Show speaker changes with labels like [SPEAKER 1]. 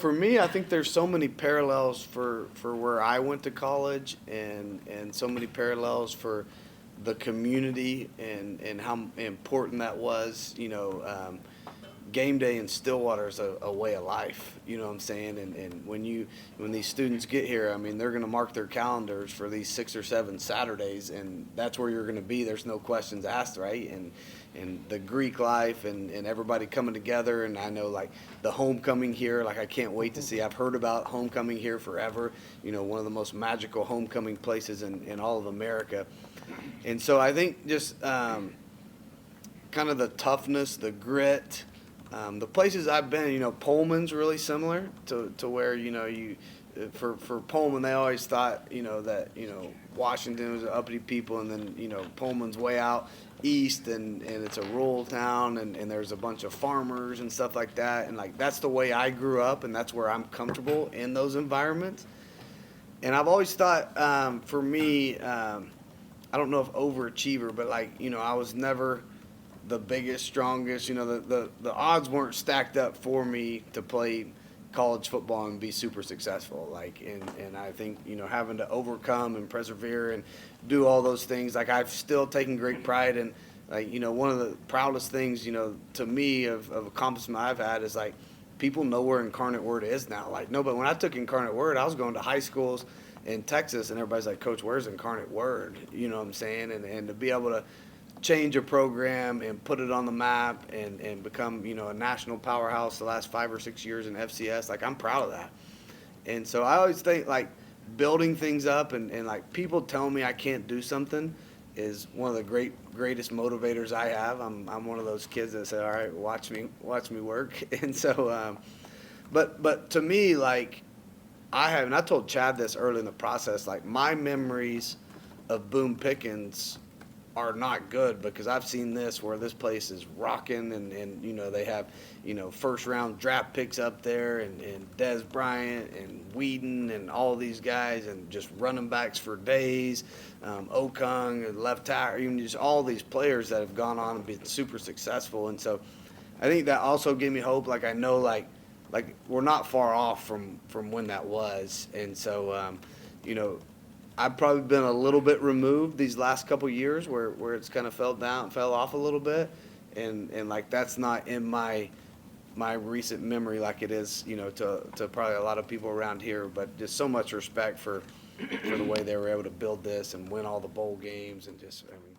[SPEAKER 1] For me, I think there's so many parallels for where I went to college and so many parallels for the community and how important that was. Game day in Stillwater is a way of life. You know what I'm saying? And when these students get here, I mean, they're going to mark their calendars for these 6 or 7 Saturdays, and that's where you're going to be. There's no questions asked, right? And the Greek life and everybody coming together. And I know like the homecoming here, like I can't wait to see. I've heard about homecoming here forever. One of the most magical homecoming places in all of America. And so I think just kind of the toughness, the grit. The places I've been, Pullman's really similar to where, for Pullman, they always thought, that, Washington was uppity people, and then, Pullman's way out east, and it's a rural town, and there's a bunch of farmers and stuff like that. And, like, that's the way I grew up, and that's where I'm comfortable in those environments. And I've always thought, for me, I don't know if overachiever, but, like, I was never the biggest, strongest. The odds weren't stacked up for me to play college football and be super successful. Like, and I think, having to overcome and persevere and do all those things, like I've still taken great pride in, like, one of the proudest things, to me of accomplishment I've had is like people know where Incarnate Word is now. Like, no, but when I took Incarnate Word, I was going to high schools in Texas and everybody's like, Coach, where's Incarnate Word? You know what I'm saying? And to be able to change a program and put it on the map and become, a national powerhouse the last 5 or 6 years in FCS. Like, I'm proud of that. And so I always think, like, building things up and like, people telling me I can't do something is one of the greatest motivators I have. I'm one of those kids that say, all right, watch me work. And so, but to me, like, and I told Chad this early in the process, like, my memories of Boone Pickens are not good because I've seen this where this place is rocking and they have, first round draft picks up there and Dez Bryant and Whedon and all these guys and just running backs for days, Okung and left tackle, even just all these players that have gone on and been super successful. And so I think that also gave me hope. Like, I know like we're not far off from when that was. And so, I've probably been a little bit removed these last couple of years where it's kind of fell off a little bit. And like, that's not in my recent memory like it is, to probably a lot of people around here. But just so much respect for the way they were able to build this and win all the bowl games and just, I mean,